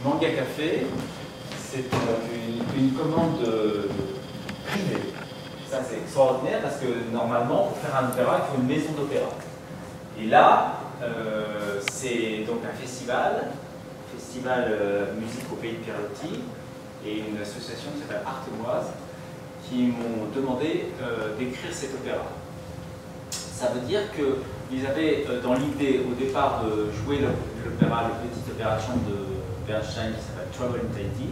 Manga Café, c'est une commande privée. Ça, c'est extraordinaire parce que normalement, pour faire un opéra, il faut une maison d'opéra. Et là, c'est donc un festival musique au pays de Pierrotti, et une association qui s'appelle Artemoise, qui m'ont demandé d'écrire cet opéra. Ça veut dire qu'ils avaient dans l'idée au départ de jouer l'opéra, le petit opéra de chambre de Bernstein qui s'appelle Trouble in Tahiti,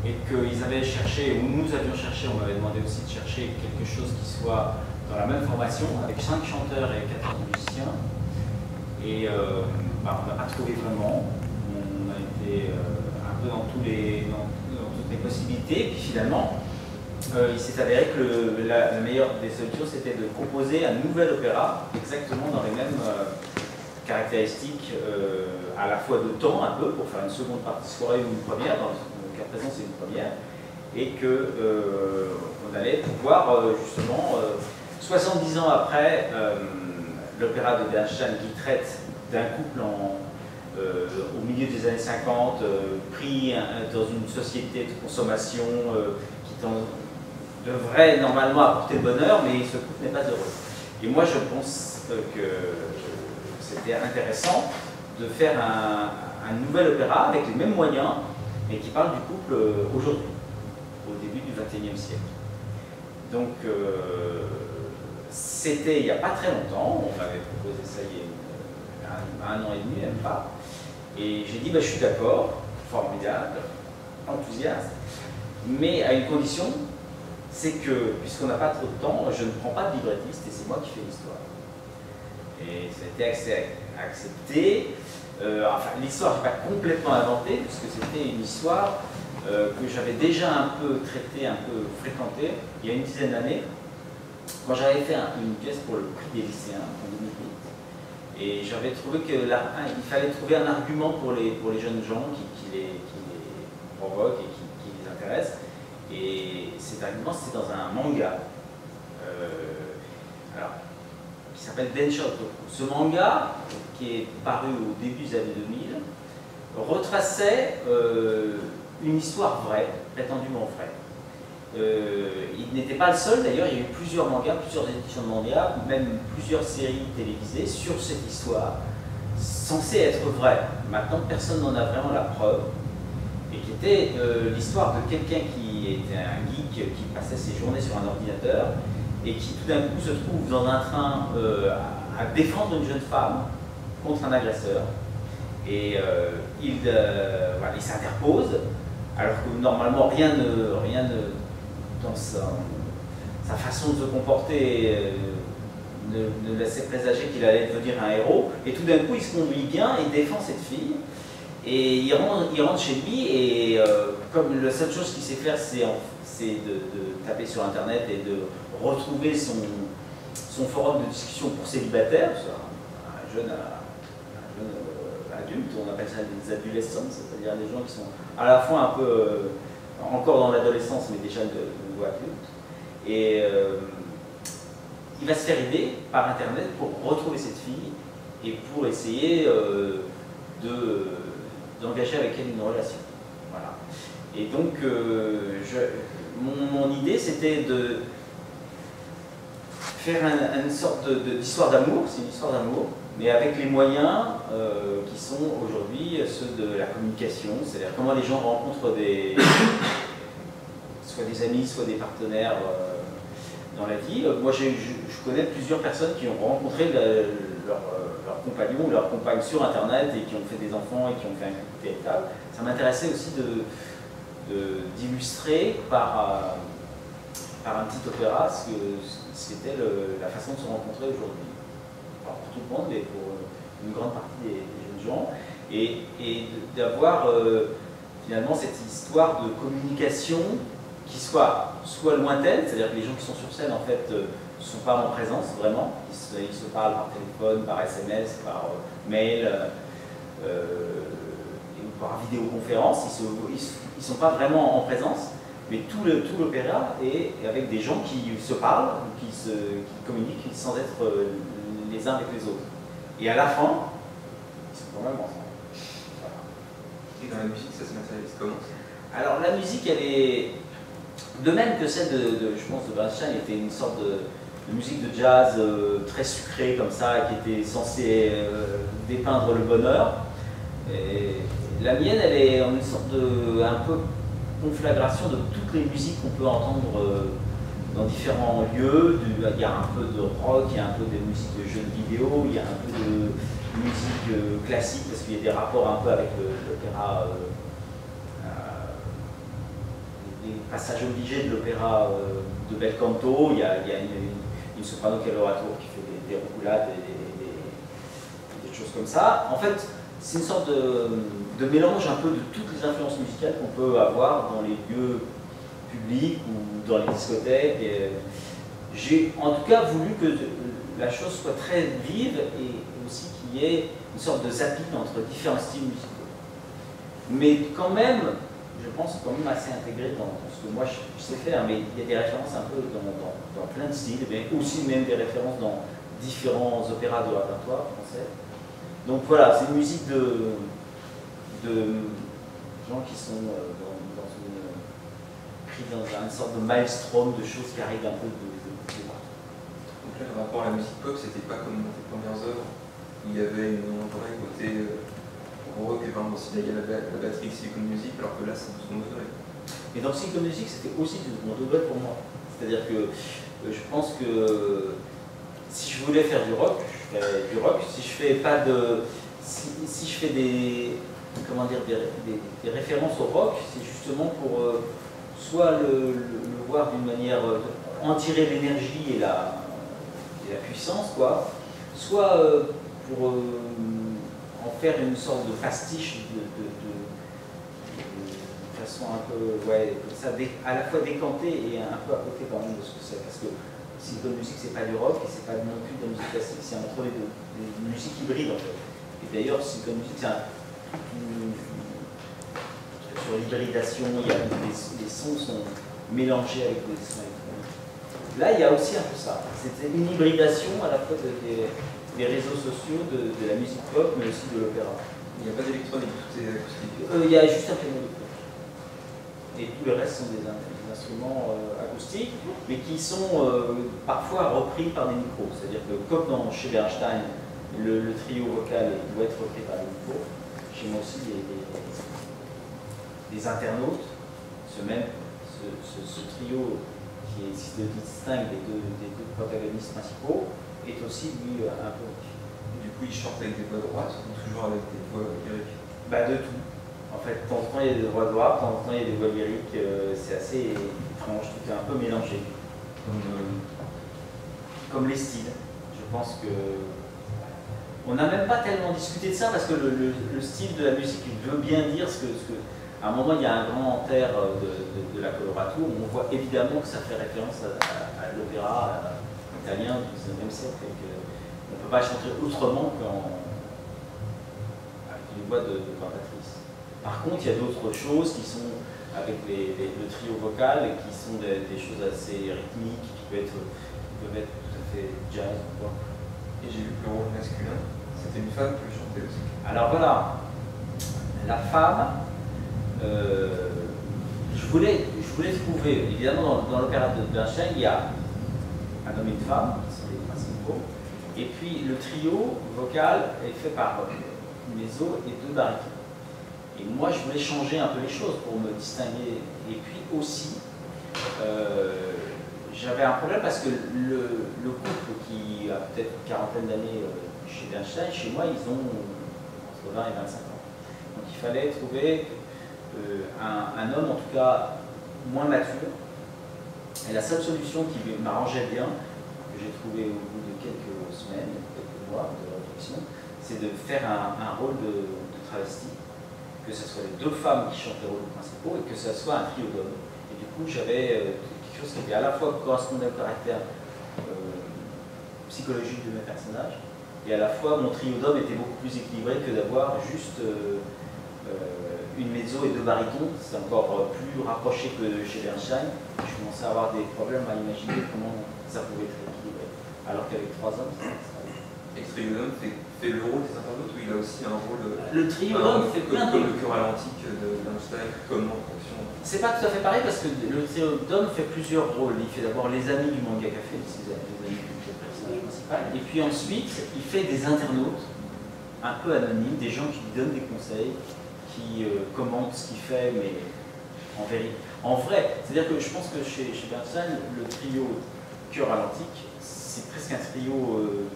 et qu'ils avaient cherché, ou nous avions cherché, on m'avait demandé aussi de chercher quelque chose qui soit dans la même formation, avec 5 chanteurs et 14 musiciens. Et on n'a pas trouvé vraiment. On a été un peu dans toutes les possibilités. Et puis finalement, il s'est avéré que la meilleure des solutions, c'était de proposer un nouvel opéra, exactement dans les mêmes caractéristiques, à la fois de temps, un peu, pour faire une seconde partie de soirée ou une première. Dans le cas présent, c'est une première. Et qu'on allait pouvoir, justement, 70 ans après, l'opéra de Bernstein qui traite d'un couple au milieu des années 50, pris dans une société de consommation qui devrait normalement apporter le bonheur, mais ce couple n'est pas heureux. Et moi, je pense que c'était intéressant de faire un nouvel opéra avec les mêmes moyens, mais qui parle du couple aujourd'hui, au début du XXIe siècle. Donc, c'était il n'y a pas très longtemps, on m'avait proposé ça il y a un an et demi, même pas. Et j'ai dit, bah, je suis d'accord, formidable, enthousiaste, mais à une condition, c'est que, puisqu'on n'a pas trop de temps, je ne prends pas de librettiste et c'est moi qui fais l'histoire. Et ça a été accepté. Enfin, l'histoire, je n'ai pas complètement inventé, puisque c'était une histoire que j'avais déjà un peu traitée, un peu fréquentée, il y a une dizaine d'années, quand j'avais fait une pièce pour le prix des lycéens en 2008. Et j'avais trouvé qu'il fallait trouver un argument pour les jeunes gens qui les provoquent et qui les intéressent. Et cet argument, c'était dans un manga qui s'appelle Denshoto. Ce manga, qui est paru au début des années 2000, retraçait une histoire vraie, prétendument vraie. Il n'était pas le seul, d'ailleurs, il y a eu plusieurs mangas, plusieurs éditions de mangas, même plusieurs séries télévisées sur cette histoire, censée être vraie. Maintenant, personne n'en a vraiment la preuve. Et qui était l'histoire de quelqu'un qui était un geek qui passait ses journées sur un ordinateur et qui tout d'un coup se trouve dans un train à défendre une jeune femme contre un agresseur. Et il s'interpose, alors que normalement rien ne dans sa façon de se comporter ne laissait présager qu'il allait devenir un héros. Et tout d'un coup, il se conduit bien, il défend cette fille. Et il rentre chez lui et comme la seule chose qu'il sait faire, c'est de taper sur Internet et de retrouver son forum de discussion pour célibataires, un jeune adulte, on appelle ça des adolescents, c'est-à-dire des gens qui sont à la fois un peu encore dans l'adolescence, mais déjà de niveau adulte. Et il va se faire aider par Internet pour retrouver cette fille et pour essayer d'engager avec elle une relation. Voilà. Et donc, mon idée, c'était de faire une sorte d'histoire d'amour, c'est une histoire d'amour, mais avec les moyens qui sont aujourd'hui ceux de la communication, c'est-à-dire comment les gens rencontrent soit des amis, soit des partenaires dans la vie. Moi, je connais plusieurs personnes qui ont rencontré leur compagnon ou leur compagne sur Internet et qui ont fait des enfants et qui ont fait un couple véritable. Ça m'intéressait aussi d'illustrer par un petit opéra ce qu'était la façon de se rencontrer aujourd'hui. Alors pour tout le monde, mais pour une grande partie des jeunes gens. Et d'avoir finalement cette histoire de communication qui soit lointaine, c'est-à-dire que les gens qui sont sur scène en fait ne sont pas en présence vraiment, ils se parlent par téléphone, par SMS, par mail ou par vidéoconférence, ils ne sont pas vraiment en présence, mais tout l'opéra est avec des gens qui se parlent, qui communiquent sans être les uns avec les autres. Et à la fin, ils sont quand même ensemble. Voilà. Et dans la musique, ça se matérialise comment? Alors la musique, elle est, de même que celle je pense, de Bernstein, était une sorte de musique de jazz très sucrée comme ça, qui était censée dépeindre le bonheur. Et la mienne, elle est en une sorte de un peu conflagration de toutes les musiques qu'on peut entendre dans différents lieux. Il y a un peu de rock, il y a un peu de musique de jeux vidéo, il y a un peu de musique classique parce qu'il y a des rapports un peu avec l'opéra, les passages obligés de l'opéra de bel canto. Il y a une soprano coloratura qui fait des roulades et des choses comme ça. En fait, c'est une sorte de mélange un peu de toutes les influences musicales qu'on peut avoir dans les lieux publics ou dans les discothèques. J'ai en tout cas voulu que la chose soit très vive et aussi qu'il y ait une sorte de zapping entre différents styles musicaux. Mais quand même, je pense quand même assez intégré dans ce que moi je sais faire, mais il y a des références un peu dans plein de styles, mais aussi même des références dans différents opéras de répertoire français. Donc voilà, c'est une musique de gens qui sont pris dans une sorte de maelstrom de choses qui arrivent un peu de partout. Donc là, le rapport à la musique pop, c'était pas comme dans tes premières œuvres, il y avait un vrai côté rock, par exemple, il y a la batterie Silicon Music, alors que là, c'est du second degré. Et dans Silicon Music, c'était aussi du second degré pour moi. C'est-à-dire que je pense que si je voulais faire du rock, je ferais du rock. Si je fais pas de, si je fais des, comment dire, des références au rock, c'est justement pour soit le voir d'une manière, en tirer l'énergie et la puissance, quoi, soit pour en faire une sorte de pastiche de façon un peu, ouais, comme ça, à la fois décantée et un peu à côté quand même de ce que c'est. Parce que Silicon Music, c'est pas du rock et c'est pas non plus de la musique classique, c'est entre les deux. Une musique hybride en fait. Et d'ailleurs, Silicon Music, c'est sur l'hybridation, les sons sont mélangés avec des sons électroniques. Là, il y a aussi un peu ça. C'était une hybridation à la fois des réseaux sociaux, de la musique pop, mais aussi de l'opéra. Il n'y a pas d'électronique, tout est acoustique. Il y a juste un piano électronique. Et tout le reste sont des instruments acoustiques, mais qui sont parfois repris par des micros. C'est-à-dire que, comme chez Bernstein, le trio vocal doit être repris par des micros, chez moi aussi, des internautes, ce trio qui se distingue des deux protagonistes principaux, est aussi, lui, un peu repris. Du coup, ils chantent avec des voix droites ou toujours avec des voix lyriques? Bah, de tout. En fait, de temps en temps, il y a des voix droites, de temps en temps, il y a des voix lyriques. C'est assez étrange, tout est un peu mélangé. Comme les styles. Je pense que. On n'a même pas tellement discuté de ça parce que le style de la musique veut bien dire ce que. À un moment, il y a un grand air de la coloratura où on voit évidemment que ça fait référence à l'opéra italien du XIXe siècle. On ne peut pas chanter autrement qu'avec une voix de cantatrice. Par contre, il y a d'autres choses qui sont avec le trio vocal et qui sont des choses assez rythmiques, qui peuvent être tout à fait jazz. Quoi. Et j'ai vu que le rôle masculin, c'était une femme qui chantait aussi. Alors voilà, la femme, je voulais trouver, évidemment dans l'opéra de Bernstein, il y a un homme et une femme, qui sont les principaux, et puis le trio vocal est fait par mezzo et deux barytons. Et moi, je voulais changer un peu les choses pour me distinguer. Et puis aussi, j'avais un problème parce que le couple qui a peut-être une quarantaine d'années chez Bernstein, chez moi, ils ont entre 20 et 25 ans. Donc il fallait trouver un homme, en tout cas, moins mature. Et la seule solution qui m'arrangeait bien, que j'ai trouvé au bout de quelques semaines, quelques mois de réflexion, c'est de faire un rôle de travesti. Que ce soit les deux femmes qui chantent les rôles principaux et que ce soit un trio d'hommes. Et du coup, j'avais quelque chose qui était à la fois correspondait au caractère psychologique de mes personnages, et à la fois mon trio d'hommes était beaucoup plus équilibré que d'avoir juste une mezzo et deux barytons. C'est encore plus rapproché que chez Bernstein. Je commençais à avoir des problèmes à imaginer comment ça pouvait être équilibré. Alors qu'avec trois hommes, ça allait. Et le trio d'hommes fait le rôle des internautes, ou il a aussi un rôle... Le trio d'hommes fait plein de... Comme le chœur alentique d'Einstein, comme l'entraction. C'est pas tout à fait pareil parce que le trio d'hommes fait plusieurs rôles. Il fait d'abord les amis du manga café, les amis du personnage principal, et puis ensuite il fait des internautes un peu anonymes, des gens qui lui donnent des conseils, qui commentent ce qu'il fait, mais en vérité. En vrai, c'est-à-dire que je pense que chez Bernstein, le trio chœur alentique, c'est presque un trio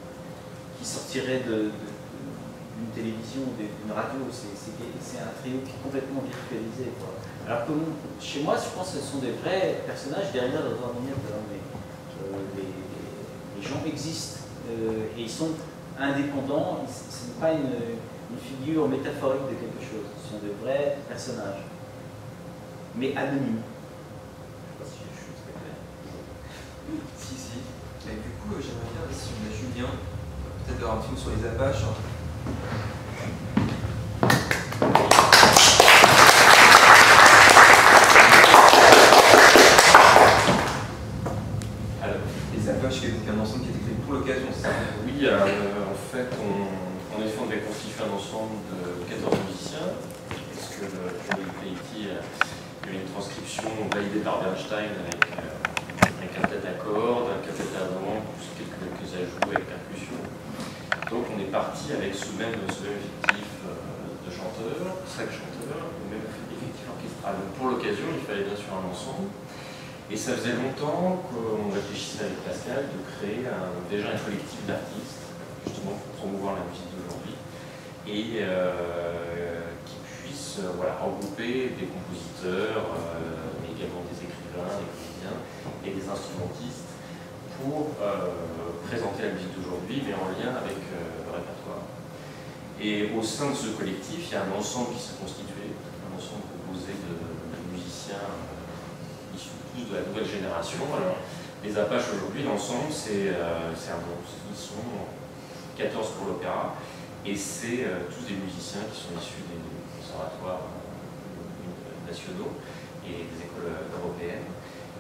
qui sortirait d'une télévision ou d'une radio. C'est un trio qui est complètement virtualisé, quoi. Alors que chez moi, je pense que ce sont des vrais personnages derrière dans un milieu, mais les gens existent et ils sont indépendants. Ce n'est pas une figure métaphorique de quelque chose. Ce sont des vrais personnages, mais anonymes. Je ne sais pas si je suis très clair. Si. Et du coup, j'aimerais bien, si on a Julien, peut-être avoir un petit mot sur les Apaches. Les Apaches, qui est un ensemble qui a été créé pour l'occasion, c'est ça? Oui, en fait, en effet, on avait constitué un ensemble de 14 musiciens, parce que le jury de Tahiti, il y avait une transcription validée par Bernstein avec un quintet à cordes, un quintet à vent, plus quelques ajouts avec percussion. Donc on est parti avec ce même effectif de chanteurs, 5 chanteurs, le même effectif orchestral. Donc pour l'occasion, il fallait bien sûr un ensemble. Et ça faisait longtemps qu'on réfléchissait avec Pascal de créer déjà un collectif d'artistes, justement pour promouvoir la musique d'aujourd'hui, et qui puisse regrouper des compositeurs, mais également des écrivains, des comédiens et des instrumentistes pour présenter la musique d'aujourd'hui, mais en lien avec le répertoire. Et au sein de ce collectif, il y a un ensemble qui s'est constitué, un ensemble composé de musiciens issus tous de la nouvelle génération. Alors, les Apaches aujourd'hui, l'ensemble, ils sont 14 pour l'opéra, et c'est tous des musiciens qui sont issus des conservatoires nationaux et des écoles européennes,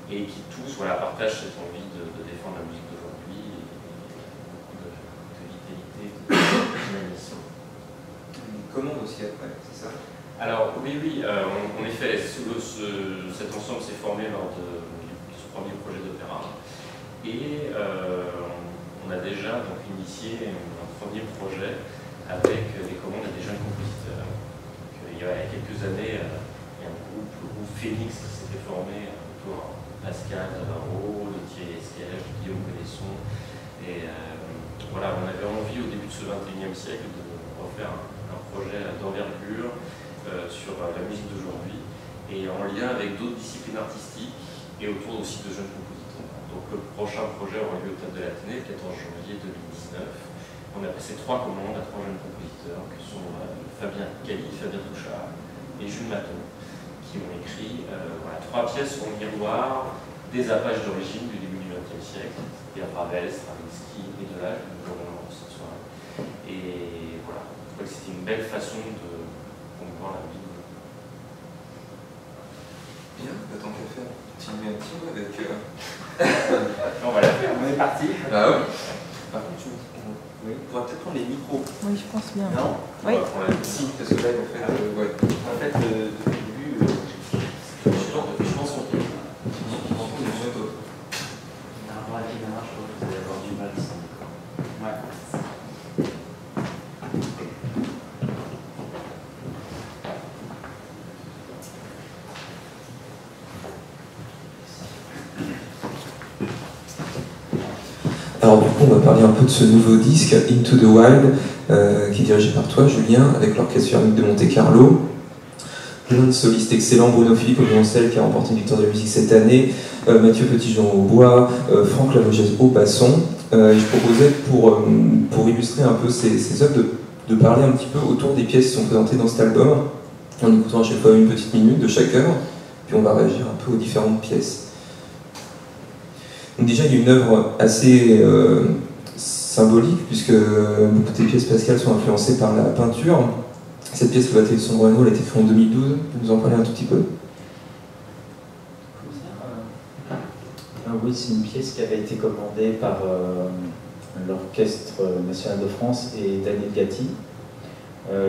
et qui tous partagent cette envie de défendre la musique d'aujourd'hui, et beaucoup de vitalité, de dynamisme. Commande aussi après, c'est ça? Alors oui, en effet, cet ensemble s'est formé lors de ce premier projet d'opéra, et on a déjà donc initié un premier projet avec des commandes à des jeunes compositeurs. Donc, il y a quelques années, il y a le groupe Phoenix qui s'était formé autour de Pascal Navarro, de Thierry Esquèche, de Guillaume Pelesson, et on avait envie au début de ce XXIe siècle de refaire un projet d'envergure sur la musique d'aujourd'hui, et en lien avec d'autres disciplines artistiques et autour aussi de jeunes compositeurs. Donc le prochain projet aura lieu au Théâtre de l'Athénée le 14 janvier 2019. On a passé 3 commandes à 3 jeunes compositeurs qui sont Fabien Cali, Fabien Touchard et Jules Maton, qui ont écrit 3 pièces au miroir des Apaches d'origine du début du XXe siècle, c'est-à-dire Ravel, Stravinsky et Delage, nous l'aurons cette soirée. Et voilà, je crois que c'était une belle façon de promouvoir la vie. Bien, tant qu'à faire, continuer un petit peu avec... On va la faire, on est parti. Ah ouais. Par contre, on pourra peut-être prendre les micros. Oui, je pense bien. Non? Oui. Si, parce que là, en fait, En fait, depuis le début, je pense qu'on peut. On entend des gens d'autres. vous allez avoir du mal sans micro. Ouais. Alors du coup, on va parler un peu de ce nouveau disque, Into the Wild, qui est dirigé par toi, Julien, avec l'Orchestre Philharmonique de Monte-Carlo. Plein de solistes excellents, Bruno Philippe au violoncelle qui a remporté une victoire de musique cette année, Mathieu Petitjean au bois, Franck Lamogèse au basson. Et je proposais, pour illustrer un peu ces œuvres, de parler un petit peu autour des pièces qui sont présentées dans cet album, en écoutant à chaque fois une petite minute de chaque œuvre, puis on va réagir un peu aux différentes pièces. Donc déjà, il y a une œuvre assez symbolique, puisque beaucoup des pièces Pascal sont influencées par la peinture. Cette pièce, Le Batelier de Sombrano, elle a été créée en 2012. Vous nous en parler un tout petit peu? Oui, c'est une pièce qui avait été commandée par l'Orchestre National de France et Daniel Gatti,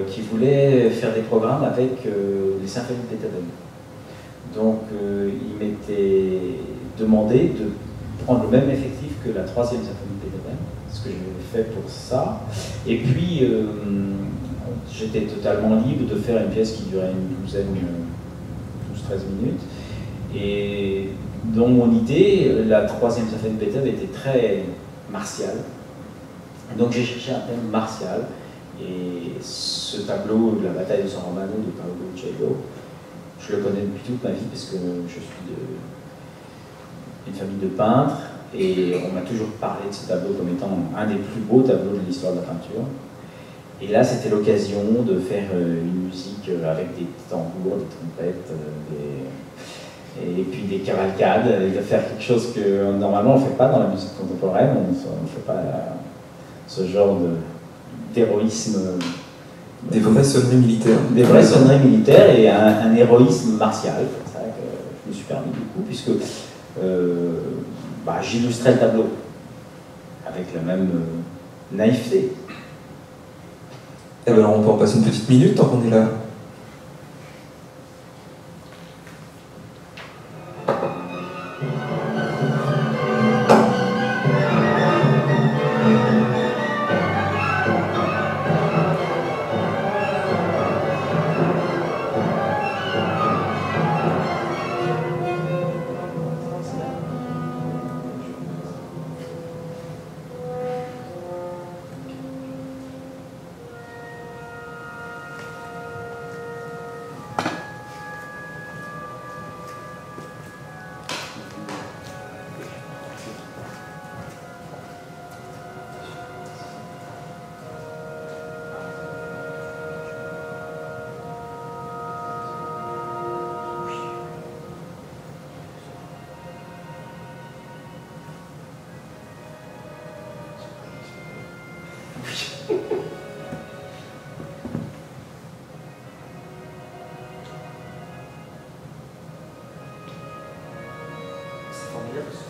qui voulait faire des programmes avec les symphonies de Beethoven. Donc il m'était demandé de prendre le même effectif que la 3e symphonie de Beethoven, ce que j'ai fait pour ça. Et puis j'étais totalement libre de faire une pièce qui durait une 12-13 minutes. Et dans mon idée, la 3e symphonie de Beethoven était très martiale. Donc j'ai cherché un thème martial. Et ce tableau de la bataille de San Romano de Paolo Uccello, je le connais depuis toute ma vie parce que je suis d'une famille de peintres et on m'a toujours parlé de ce tableau comme étant un des plus beaux tableaux de l'histoire de la peinture. Et là, c'était l'occasion de faire une musique avec des tambours, des trompettes, et puis des cavalcades, et de faire quelque chose que normalement on ne fait pas dans la musique contemporaine, on ne fait pas ce genre d'héroïsme. Des vraies sonneries militaires. Des vraies sonneries militaires et un héroïsme martial. C'est vrai que je me suis permis du coup, puisque j'illustrais le tableau avec la même naïveté. Et ben alors on peut en passer une petite minute tant qu'on est là.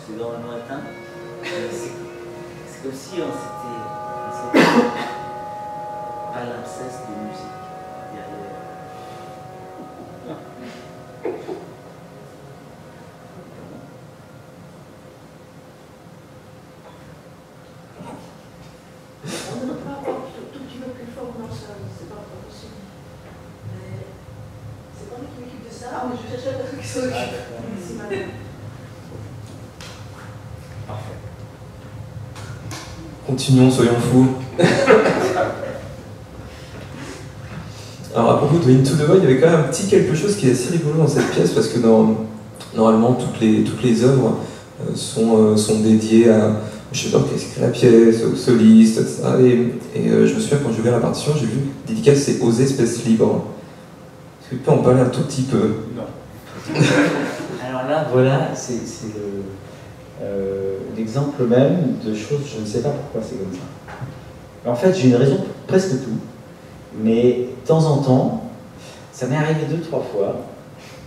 C'est dans le lointain. C'est comme si on s'était palimpseste de musique derrière. On ne peut pas avoir tout petit peu plus fort dans ça, c'est pas possible. C'est pas moi qui m'occupe de ça. Ah, mais je cherche la personne qui s'en occupe. Merci, madame. Continuons, soyons fous. Alors à propos de Into the Void, il y avait quand même un petit quelque chose qui est assez rigolo dans cette pièce parce que normalement toutes les œuvres sont dédiées à je sais pas qu'est-ce que la pièce, au soliste, etc. Et je me souviens quand j'ai ouvert la partition, j'ai vu dédicace c'est Oser Space Libre. Est-ce que tu peux en parler un tout petit peu? Non. Alors là, voilà, c'est l'exemple même de choses, je ne sais pas pourquoi c'est comme ça. En fait, j'ai une raison pour presque tout, mais de temps en temps, ça m'est arrivé 2-3 fois,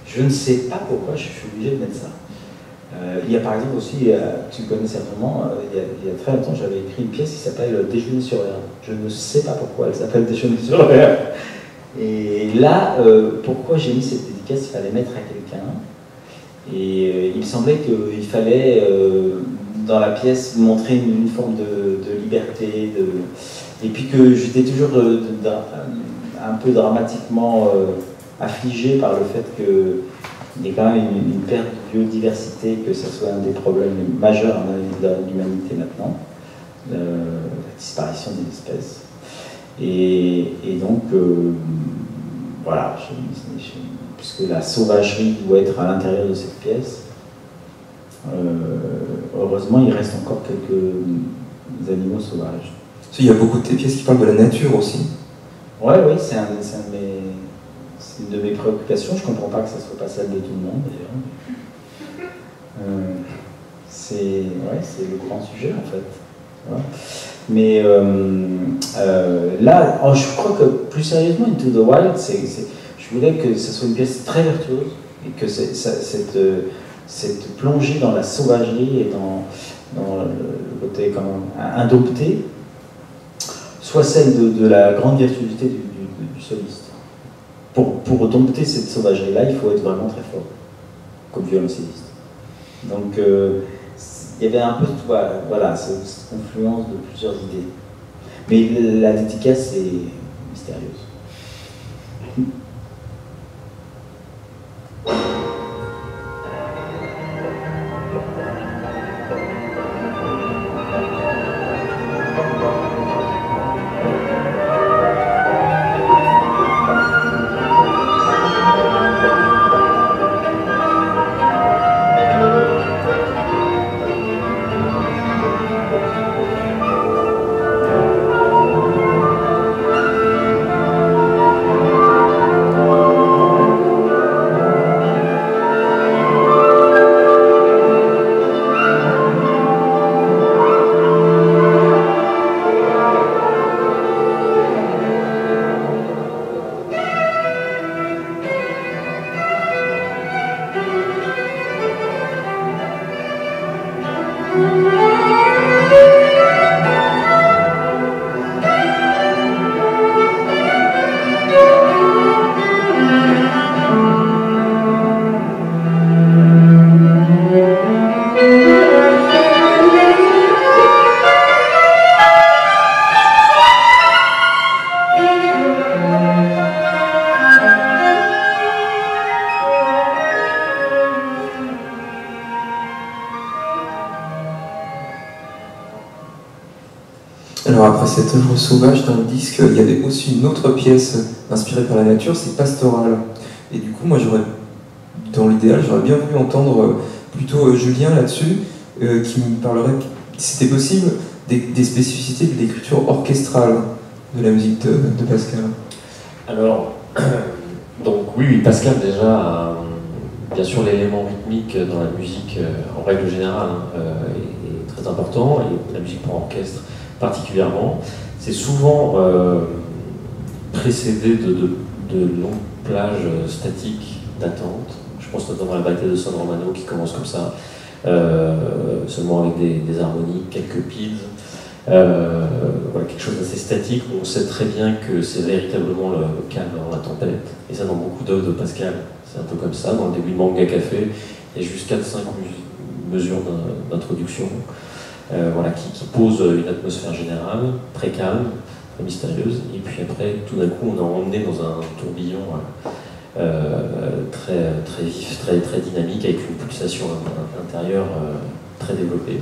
je ne sais pas pourquoi je suis obligé de mettre ça. Il y a par exemple aussi, tu connais certainement, il y a très longtemps, j'avais écrit une pièce qui s'appelle Déjeuner sur l'air. Je ne sais pas pourquoi elle s'appelle Déjeuner sur l'air. Et là, pourquoi j'ai mis cette dédicace, il fallait mettre à quelqu'un. Et il me semblait qu'il fallait, dans la pièce, montrer une forme de liberté, et puis que j'étais toujours un peu dramatiquement affligé par le fait qu'il y ait quand même une perte de biodiversité, que ce soit un des problèmes majeurs de l'humanité maintenant, la disparition des espèces. Et donc, voilà, puisque la sauvagerie doit être à l'intérieur de cette pièce, heureusement il reste encore quelques animaux sauvages. Il y a beaucoup de tes pièces qui parlent de la nature aussi. Oui, c'est une de mes préoccupations. Je ne comprends pas que ça ne soit pas celle de tout le monde d'ailleurs. C'est le grand sujet en fait. Voilà. Mais là, je crois que plus sérieusement, Into the Wild, je voulais que ce soit une pièce très virtuose et que cette plongée dans la sauvagerie et dans le côté quand même indompté, soit celle de la grande virtuosité du soliste. Pour dompter cette sauvagerie-là, il faut être vraiment très fort, comme violoncelliste. Donc, il y avait un peu voilà, cette confluence de plusieurs idées. Mais la dédicace est mystérieuse. Alors après cette œuvre sauvage dans le disque, il y avait aussi une autre pièce inspirée par la nature, c'est Pastoral. Et du coup, moi, dans l'idéal, j'aurais bien voulu entendre plutôt Julien là-dessus, qui me parlerait, si c'était possible, des spécificités de l'écriture orchestrale de la musique de Pascal. Alors, donc oui, Pascal déjà a bien sûr l'élément rythmique dans la musique en règle générale est très important, et la musique pour orchestre particulièrement. C'est souvent précédé de longues plages statiques d'attente. Je pense notamment à la bataille de San Romano qui commence comme ça, seulement avec des harmoniques, quelques pids. Voilà, quelque chose d'assez statique où on sait très bien que c'est véritablement le calme avant la tempête. Et ça, dans beaucoup d'œuvres de Pascal, c'est un peu comme ça. Dans le début de Manga Café, il y a juste 4-5 mesures d'introduction. Voilà, qui pose une atmosphère générale, très calme, très mystérieuse, et puis après, tout d'un coup, on est emmené dans un tourbillon très vif, très dynamique, avec une pulsation intérieure très développée.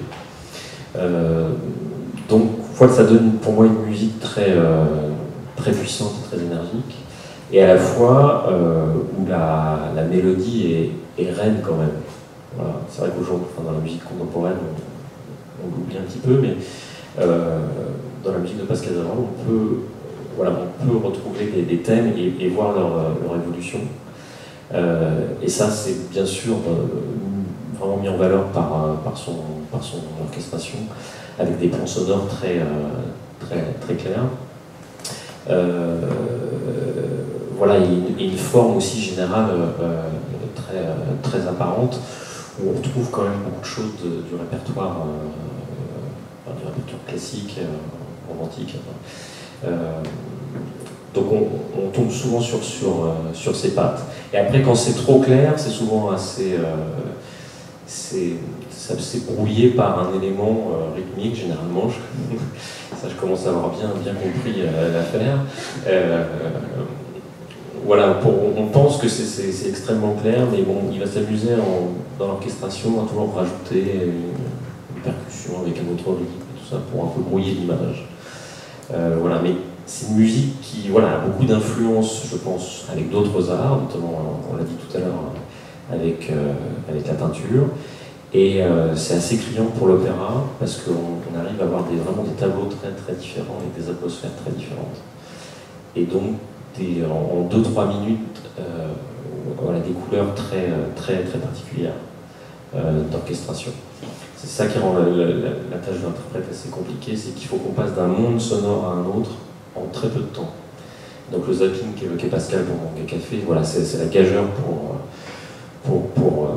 Donc, voilà, ça donne pour moi une musique très puissante et très énergique, et à la fois où la mélodie est reine quand même. Voilà. C'est vrai qu'aujourd'hui, dans la musique contemporaine, on l'oublie un petit peu, mais dans la musique de Pascal Zavran, on peut retrouver des thèmes et voir leur évolution. Et ça, c'est bien sûr vraiment mis en valeur par son orchestration, avec des plans sonores très clairs. Voilà, et une forme aussi générale très apparente, où on retrouve quand même beaucoup de choses du répertoire classique, romantique. Donc on tombe souvent sur ses pattes. Et après, quand c'est trop clair, c'est souvent assez brouillé par un élément rythmique, généralement. Ça, je commence à avoir bien compris l'affaire. Voilà, on pense que c'est extrêmement clair, mais bon, il va s'amuser dans l'orchestration à toujours rajouter une percussion avec un autre rythme, tout ça, pour un peu brouiller l'image. Voilà, mais c'est une musique qui a beaucoup d'influence, je pense, avec d'autres arts, notamment, on l'a dit tout à l'heure, avec la peinture. Et c'est assez criant pour l'opéra, parce qu'on arrive à avoir vraiment des tableaux très différents, avec des atmosphères très différentes. Et donc, en 2-3 minutes, des couleurs très particulières d'orchestration. C'est ça qui rend la tâche d'interprète assez compliquée, c'est qu'il faut qu'on passe d'un monde sonore à un autre en très peu de temps. Donc le zapping qu'évoquait Pascal pour Manga Café, voilà, c'est la gageure pour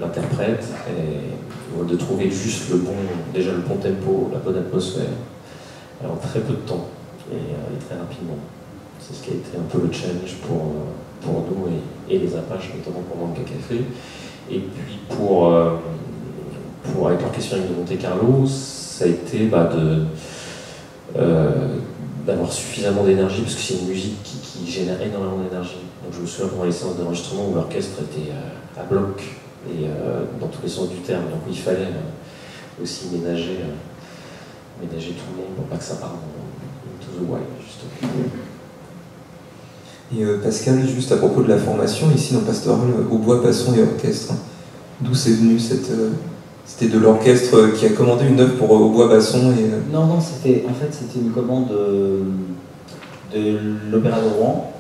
l'interprète, et de trouver juste le bon, déjà le bon tempo, la bonne atmosphère, en très peu de temps et très rapidement. C'est ce qui a été un peu le challenge pour nous et les Apaches, notamment pour Manga Café. Et puis avec l'orchestre de Monte Carlo, ça a été d'avoir suffisamment d'énergie, parce que c'est une musique qui génère énormément d'énergie. Donc je me souviens pendant les séances d'enregistrement où l'orchestre était à bloc et dans tous les sens du terme, donc il fallait aussi ménager tout le monde pour pas que ça parte into the wild, justement. Et Pascal, juste à propos de la formation, ici dans Pastoral, au bois, basson et orchestre, d'où c'est venu cette... C'était de l'orchestre qui a commandé une œuvre pour au bois, basson et... Non, c'était une commande de l'Opéra de Rouen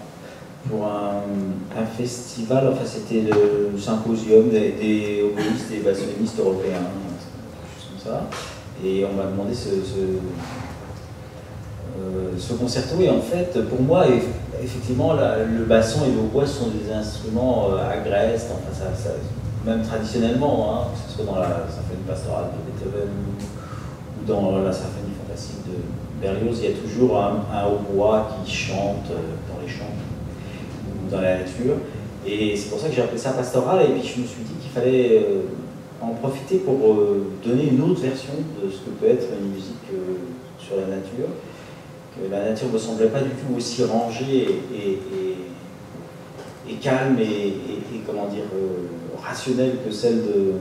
pour un festival, enfin c'était le symposium des oboïstes et bassonistes européens, quelque chose comme ça. Et on m'a demandé ce concerto, et en fait, pour moi, effectivement, le basson et le hautbois sont des instruments agrestes, enfin, même traditionnellement, hein, que ce soit dans la symphonie pastorale de Beethoven ou dans la symphonie fantastique de Berlioz, il y a toujours un hautbois qui chante dans les champs ou dans la nature. Et c'est pour ça que j'ai appelé ça pastoral, et puis je me suis dit qu'il fallait en profiter pour donner une autre version de ce que peut être une musique sur la nature. Que la nature ne me semblait pas du tout aussi rangée et calme et comment dire, rationnelle que celle de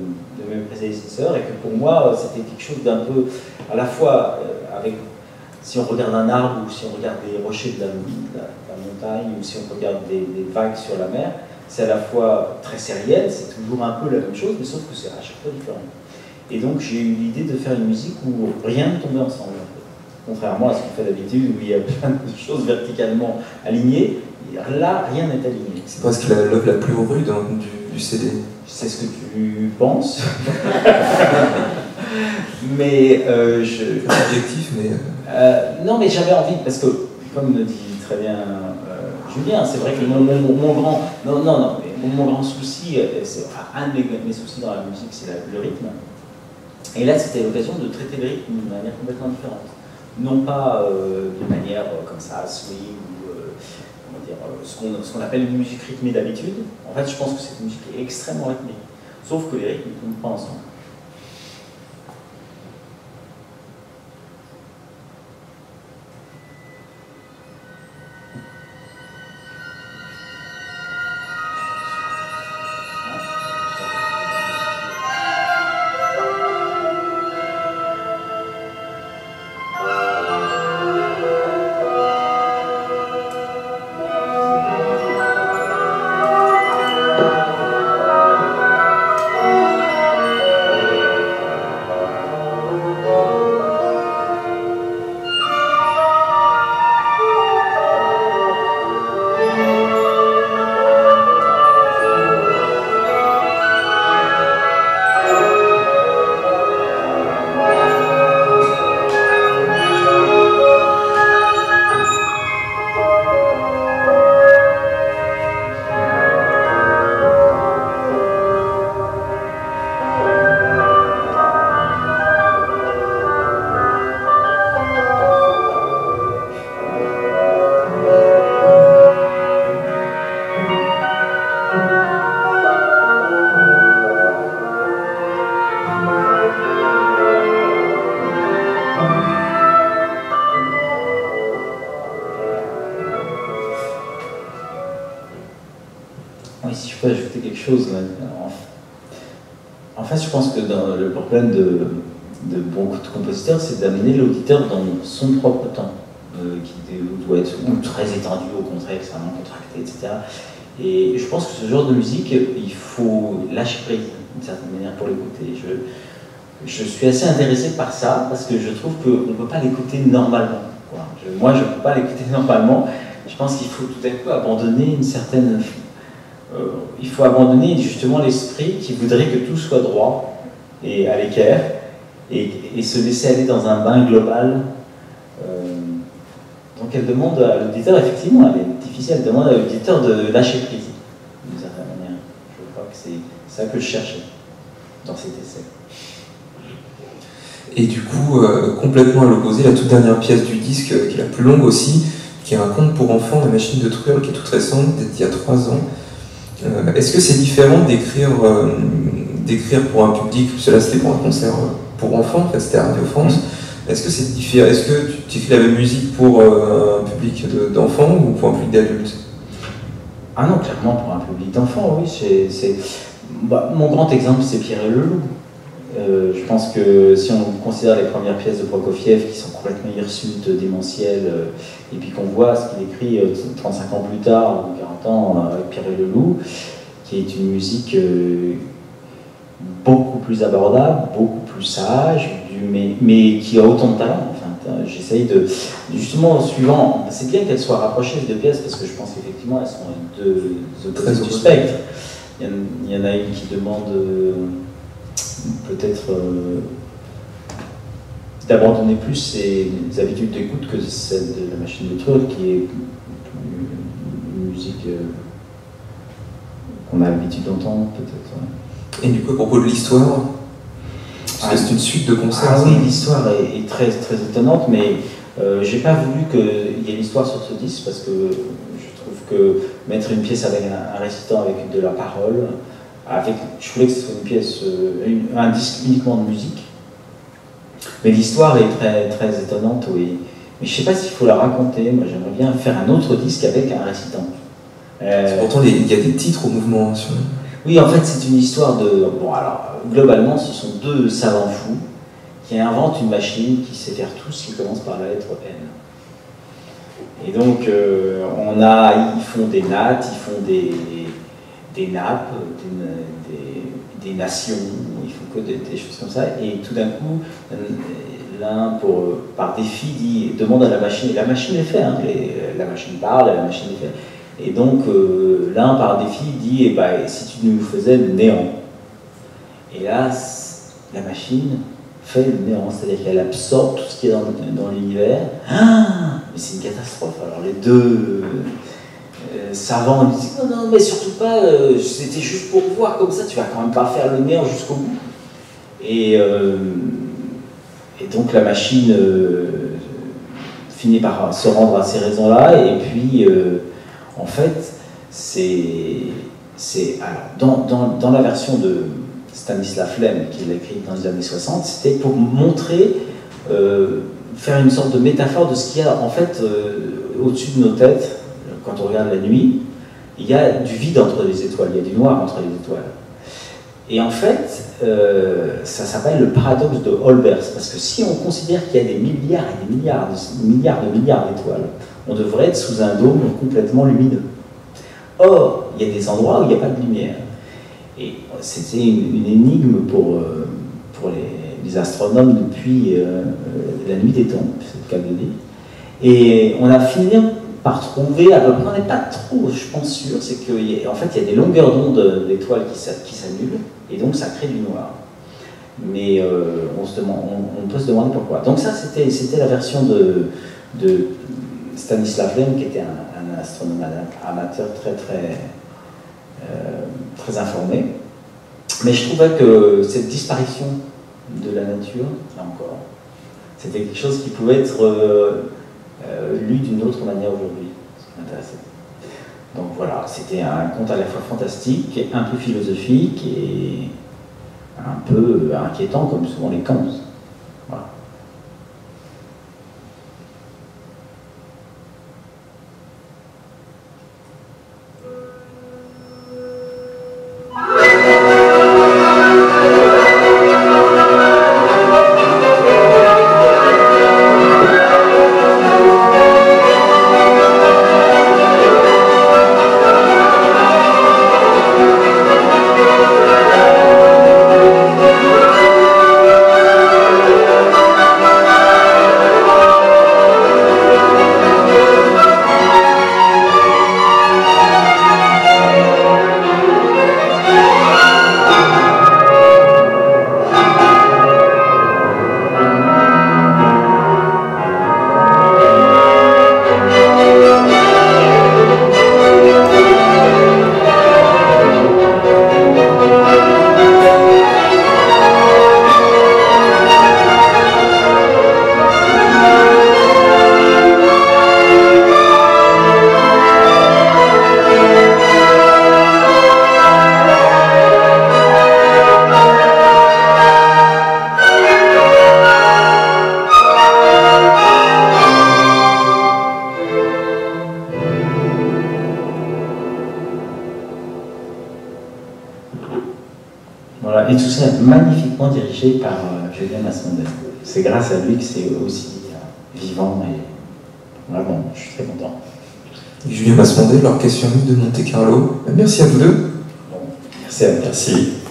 mes prédécesseurs, et que pour moi c'était quelque chose d'un peu, à la fois avec, si on regarde un arbre ou si on regarde des rochers de la montagne ou si on regarde des vagues sur la mer, c'est à la fois très sériel, c'est toujours un peu la même chose, mais sauf que c'est à chaque fois différent. Et donc j'ai eu l'idée de faire une musique où rien ne tombait ensemble, en fait. Contrairement à ce qu'on fait d'habitude, où il y a plein de choses verticalement alignées, là, rien n'est aligné. C'est presque l'œuvre la plus rude du CD. C'est ce que tu penses. Mais objectif, mais... non, mais j'avais envie, parce que, comme le dit très bien Julien, c'est vrai que mon grand souci, enfin, un de mes soucis dans la musique, c'est le rythme. Et là, c'était l'occasion de traiter le rythme d'une manière complètement différente. Non pas de manière comme ça, swing, ou comment dire, ce qu'on appelle une musique rythmée d'habitude. En fait, je pense que cette musique est extrêmement rythmée. Sauf que les rythmes ne tombent pas ensemble. En fait, je pense que le problème de beaucoup de compositeurs, c'est d'amener l'auditeur dans son propre temps, qui doit être ou très étendu, au contraire, extrêmement contracté, etc. Et je pense que ce genre de musique, il faut lâcher prise, d'une certaine manière, pour l'écouter. Je suis assez intéressé par ça, parce que je trouve qu'on ne peut pas l'écouter normalement. Moi, je ne peux pas l'écouter normalement. Je pense qu'il faut tout à coup abandonner une certaine... il faut abandonner justement l'esprit qui voudrait que tout soit droit et à l'équerre, et se laisser aller dans un bain global. Donc elle demande à l'auditeur, effectivement, elle est difficile, elle demande à l'auditeur de lâcher prise, d'une certaine manière. Je crois que c'est ça que je cherchais dans cet essai. Et du coup, complètement à l'opposé, la toute dernière pièce du disque, qui est la plus longue aussi, qui est un conte pour enfants, La machine de Trull, qui est toute récente, d'il y a 3 ans. Est-ce que c'est différent d'écrire pour un public, cela c'était pour un concert pour enfants, en fait, c'était à Radio France. Est-ce que c'est différent? Est-ce que tu écris la même musique pour un public d'enfants ou pour un public d'adultes? Ah non, clairement pour un public d'enfants, oui. Mon grand exemple, c'est Pierre et le Loup. Je pense que si on considère les premières pièces de Prokofiev qui sont complètement hirsutes, démentielles, et puis qu'on voit ce qu'il écrit 35 ans plus tard, ou 40 ans, avec Pierre et le Loup, qui est une musique beaucoup plus abordable, beaucoup plus sage, mais qui a autant de talent. Enfin, j'essaye de... Justement, suivant... C'est bien qu'elles soient rapprochées, ces deux pièces, parce que je pense qu'effectivement, elles sont deux opposés du spectre. Il y en a une qui demande... peut-être d'abandonner plus ses habitudes d'écoute que celle de La machine de Trull, qui est une musique qu'on a l'habitude d'entendre, peut-être. Ouais. Et du coup, à propos de l'histoire, parce que c'est une suite de concerts. Ah oui, l'histoire est très, très étonnante, mais j'ai pas voulu qu'il y ait l'histoire sur ce disque, parce que je trouve que mettre une pièce avec un récitant avec de la parole, je voulais que ce soit une pièce, un disque uniquement de musique. Mais l'histoire est très, très étonnante, oui. Mais je ne sais pas s'il faut la raconter. Moi, j'aimerais bien faire un autre disque avec un récitant. Pourtant, il y a des titres au mouvement. Oui, en fait, c'est une histoire de... Bon, alors, globalement, ce sont 2 savants fous qui inventent une machine qui sait faire tout ce qui commence par la lettre N. Et donc, ils font des nattes, ils font des nappes, des nations, il faut que des choses comme ça, et tout d'un coup, l'un, par défi, demande à la machine, et la machine les fait, hein, la machine parle, et la machine les fait, et donc l'un, par défi, dit, eh ben, si tu nous faisais le néant. Et là, la machine fait le néant, c'est-à-dire qu'elle absorbe tout ce qui est dans l'univers. Ah, mais c'est une catastrophe. Alors les deux... savants me disent non, mais surtout pas, c'était juste pour voir comme ça, tu vas quand même pas faire le néant jusqu'au bout. Et donc la machine finit par se rendre à ces raisons-là, et puis en fait, alors, dans la version de Stanisław Lem, qu'il a écrite dans les années 60, c'était pour montrer, faire une sorte de métaphore de ce qu'il y a en fait au-dessus de nos têtes. Quand on regarde la nuit, il y a du vide entre les étoiles, il y a du noir entre les étoiles. Et en fait, ça s'appelle le paradoxe de Olbers, parce que si on considère qu'il y a des milliards et des milliards d'étoiles, on devrait être sous un dôme complètement lumineux. Or, il y a des endroits où il n'y a pas de lumière. Et c'était une énigme pour les astronomes depuis la nuit des temps, c'est le cas de dire. Et on a fini par trouver, à peu près, on n'est pas trop, je pense, sûr, c'est qu'en fait, il y a des longueurs d'onde d'étoiles qui s'annulent, et donc ça crée du noir. Mais on peut se demander pourquoi. Donc ça, c'était la version de Stanisław Lem, qui était un astronome amateur très, très, très informé. Mais je trouvais que cette disparition de la nature, là encore, c'était quelque chose qui pouvait être lu d'une autre manière aujourd'hui, ce qui m'intéressait. Donc voilà, c'était un conte à la fois fantastique, un peu philosophique et un peu inquiétant, comme souvent les contes. Voilà. et tout ça magnifiquement dirigé par Julien Masmondel. C'est grâce à lui que c'est aussi vivant et vraiment, je suis très content. Julien Masmondel, l'orchestre de Monte Carlo. Merci à vous deux. Bon, merci à vous. Merci.